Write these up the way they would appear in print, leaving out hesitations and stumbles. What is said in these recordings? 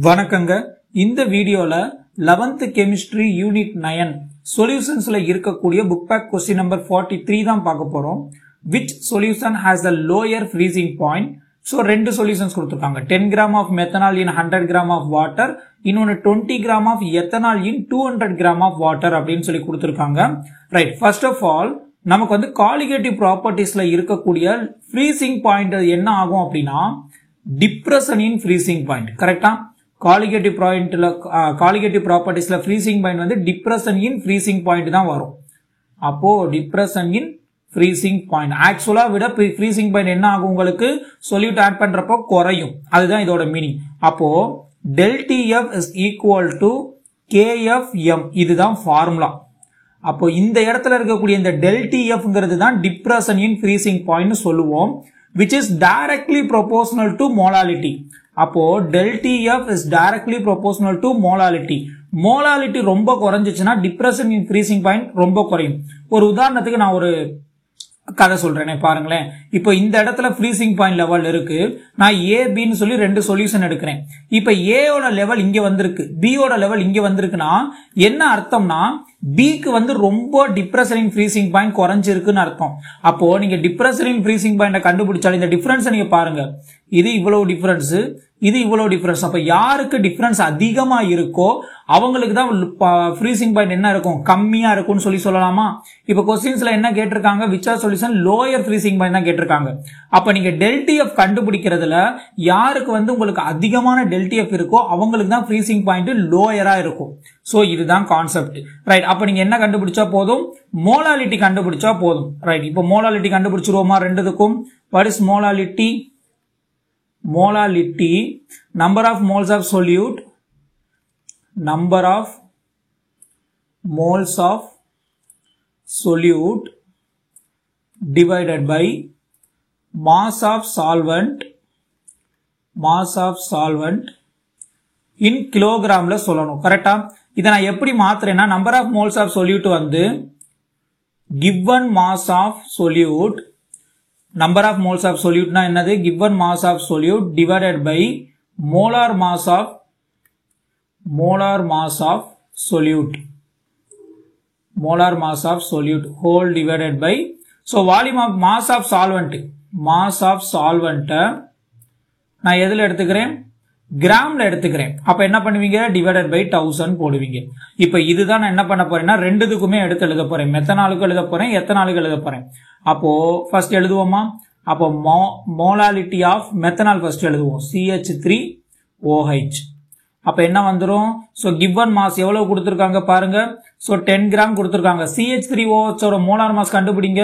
வணக்கங்க. இந்த வீடியோல 11th கெமிஸ்ட்ரி யூனிட் 9 சொல்யூஷன்ஸ்ல இருக்கக்கூடிய புக் பேக் கொஸ்டின் நம்பர் 43 தான் பார்க்க போறோம். which solution has the lower freezing point? So ரெண்டு சொல்யூஷன்ஸ் கொடுத்திருக்காங்க. 10 gram of methanol in 100 gram of water, இன்னொன்னு 20 gram of ethanol in 200 gram of water அப்படின்னு சொல்லி கொடுத்திருக்காங்க. ரைட், ஃபர்ஸ்ட் ஆஃப் ஆல் நமக்கு வந்து காலிகேட்டிவ் ப்ராப்பர்ட்டிஸ்ல இருக்கக்கூடிய ஃப்ரீசிங் பாயிண்ட் என்ன ஆகும் அப்படின்னா டிப்ரெஷன் இன் ஃப்ரீசிங் பாயிண்ட். கரெக்டா? காலிகேட்டிவ் ப்ராப்பர்ட்டிஸ்ல ஃப்ரீசிங் பாயிண்ட் வந்து டிப்ரெஷன் இன் ஃப்ரீசிங் பாயிண்ட் தான் வரும். அப்போ டிப்ரெஷன் இன் ஃப்ரீசிங் பாயிண்ட் ஆக்சுவலா விட ஃப்ரீசிங் பாயிண்ட் என்ன ஆகும், உங்களுக்கு சொல்யூட் ஆட் பண்றப்போ குறையும். அதுதான் இதோட மீனிங். அப்போ del TF is equal to KFM, இதுதான் ஃபார்முலா. அப்போ இந்த இடத்துல இருக்கக்கூடிய இந்த del TFங்கிறது தான் டிப்ரெஷன் இன் ஃப்ரீசிங் பாயிண்ட் சொல்லுவோம், which is directly proportional to molality. அப்போ del TF is directly proportional to molality. molality ரொம்ப குறைஞ்சிச்சுன்னா டிப்ரெஷன் இன் ஃப்ரீசிங் பாயிண்ட் ரொம்ப குறையும். ஒரு உதாரணத்துக்கு நான் ஒரு கதை சொல்றேனே பாருங்களேன். இப்போ இந்த இடத்துல ஃப்ரீசிங் பாயிண்ட் லெவல் இருக்கு. நான் A Bன்னு சொல்லி ரெண்டு சொல்யூஷன் எடுக்கிறேன். இப்போ A ஓட லெவல் இங்க வந்திருக்கு, B ஓட லெவல் இங்க வந்திருக்குன்னா என்ன அர்த்தம்னா Bக்கு வந்து ரொம்ப டிப்ரெஷன் இன் ஃப்ரீசிங் பாயிண்ட் குறைஞ்சிருக்குன்னு அர்த்தம். அப்போ நீங்க டிப்ரெஷன் இன் ஃப்ரீசிங் பாயிண்ட கண்டுபிடிச்சாலும் இந்த டிஃபரன்ஸ் நீங்க பாருங்க. இது இவ்வளவு டிஃபரன்ஸ், இது இவ்வளவு டிஃபரன்ஸ். அப்ப யாருக்கு டிஃபரன்ஸ் அதிகமா இருக்கோ அவங்களுக்கு தான் ஃப்ரீசிங் பாயிண்ட் என்ன இருக்கும், கம்மியா இருக்கும்னு சொல்லி சொல்லலாமா? இப்ப क्वेश्चंसல என்ன கேட்டிருக்காங்க, which are solution lower freezing point தான் கேட்டிருக்காங்க. அப்ப நீங்க del TF கண்டுபிடிக்கிறதுல யாருக்கு வந்து உங்களுக்கு அதிகமான del TF இருக்கோ அவங்களுக்கு தான் ஃப்ரீசிங் பாயிண்ட் லோயரா இருக்கும். சோ இதுதான் கான்செப்ட். ரைட், அப்ப நீங்க என்ன கண்டுபிடிச்சா போதும், மோலாலிட்டி கண்டுபிடிச்சா போதும். ரைட், இப்போ மோலாலிட்டி கண்டுபிடிச்சிருவோமா ரெண்டுத்துக்கும்? what is molality? molality, number of moles of solute, number of moles of solute divided by mass of solvent in kilogramல சொல்லணும். கரெக்டா? இதை நான் எப்படி மாத்துறேன்னா number of moles of solute வந்து given mass of solute, number of moles of solute na என்னது, given mass of solute divided by molar mass of solute whole divided by, so volume of mass of solvent நான் எதுல எடுத்துக்கிறேன், கிராம்ல எடுத்துக்கிறேன். அப்ப என்ன பண்ணுவீங்க, divided by 1000 போடுவீங்க. இப்ப இதுதான் நான் என்ன பண்ண போறேன்னா ரெண்டுத்துக்குமே எடுத்து எழுத போறேன். மெத்தனாலுக்கு எழுத போறேன், எத்தனாலுக்கு எழுத போறேன். அப்போ ஃபர்ஸ்ட் எழுதுவோமா? அப்போ மோலாலிட்டி ஆஃப் மெத்தனால் ஃபர்ஸ்ட் எழுதுவோம், CH3OH. அப்ப என்ன வந்துரும், சோ given மாஸ் எவ்வளவு கொடுத்திருக்காங்க பாருங்க. சோ 10 கிராம் கொடுத்திருக்காங்க. CH3OH ஓட மோலார் மாஸ் கண்டுபிடிங்க.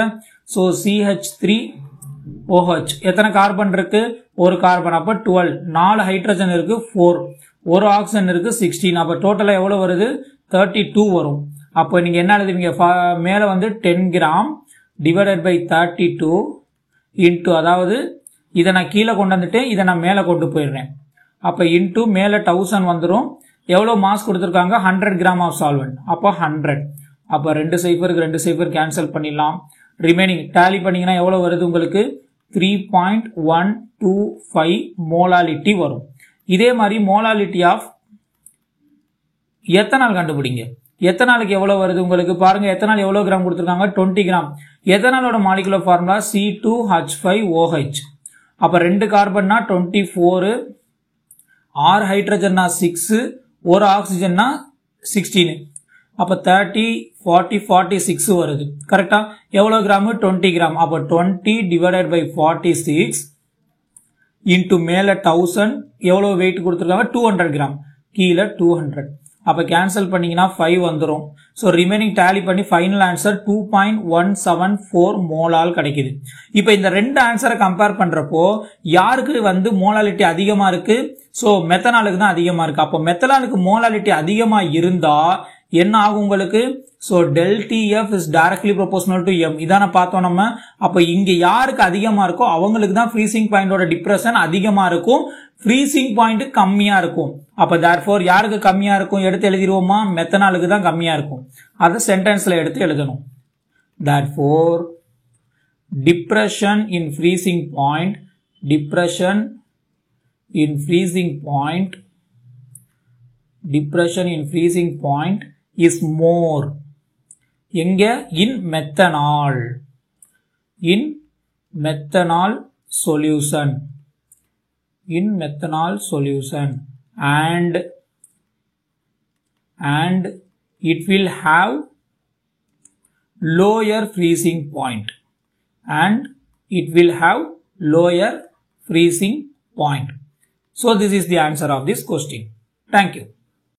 சோ CH3OH எத்தனை கார்பன் இருக்கு, ஒரு கார்பன். அப்ப 12, 4 ஹைட்ரஜன் இருக்கு 4, ஒரு ஆக்சிஜன் இருக்கு 16. அப்ப டோட்டலா எவ்வளவு வருது, 32 வரும். அப்ப நீங்க என்ன எழுதுவீங்க, மேல வந்து 10 கிராம் டிவைடட் பை 32 இன்டு, அதாவது இதை நான் கீழே கொண்டு வந்துட்டேன், இதை நான் மேல கொண்டு போயிடுறேன். அப்ப இன்டு மேல 1000 வந்துடும். எவ்வளவு மாஸ் கொடுத்திருக்காங்க, 100 கிராம் ஆஃப் சால்வெண்ட். அப்ப 100. அப்ப 2 சைஃபர் கேன்சல் பண்ணிடலாம். ரிமைனிங் டேலி பண்ணீங்கன்னா எவ்வளவு வருது உங்களுக்கு, 3.125 மோலாலிட்டி வரும். இதே மாதிரி மோலாலிட்டி ஆஃப் எத்தனால் கண்டுபிடிங்க. எத்தனாலுக்கு எவ்வளவு வருது உங்களுக்கு பாருங்க. எத்தனால் எவ்வளவு கிராம் கொடுத்திருக்காங்க, 20 கிராம். எத்தனாலோட molecular formula C2H5OH. அப்ப 2 கார்பன்னா 24, 6 ஹைட்ரஜன்னா 6, ஒரு ஆக்சிஜன்னா 16. அப்ப 30, 40, 46 வருது. கரெக்டா? எவ்வளவு கிராம், 20 கிராம். அப்ப 20 டிவைடட் பை 46 இன்டு மேல 1000 எவ்வளவு வெயிட் கொடுத்திருக்காங்க, 200 கிராம். கீழே 200. அப்ப கேன்சல் பண்ணீங்கன்னா 5 வந்துரும். சோ ரிமைனிங் டேலி பண்ணி ஃபைனல் ஆன்சர் 2.174 மோலால் கிடைக்குது. இப்ப இந்த ரெண்டு ஆன்சரை கம்பேர் பண்றப்போ யாருக்கு வந்து மோலாலிட்டி அதிகமா இருக்கு, சோ மெத்தனாலுக்கு தான் அதிகமா இருக்கு. அப்போ மெத்தனாலுக்கு மோலாலிட்டி அதிகமா இருந்தா என்ன ஆகும் உங்களுக்கு, so del TF is directly proportional to M. இதான பார்த்தோம் நம்ம. அப்ப இங்க யாருக்கு அதிகமா இருக்கோ அவங்களுக்கு தான் ஃப்ரீசிங் பாயிண்டோட டிப்ரெஷன் அதிகமா இருக்கும், ஃப்ரீசிங் பாயிண்ட் கம்மியா இருக்கும். அப்ப therefore யாருக்கு கம்மியா இருக்கும் எடுத்து எழுதிடுவோமா, மெத்தனாலுக்கு தான் கம்மியா இருக்கும். அதை சென்டென்ஸ்ல எடுத்து எழுதணும். therefore depression in freezing point depression in freezing point is more. எங்க? In methanol. In methanol solution. In methanol solution. And it will have lower freezing point. And it will have lower freezing point. So this is the answer of this question. Thank you.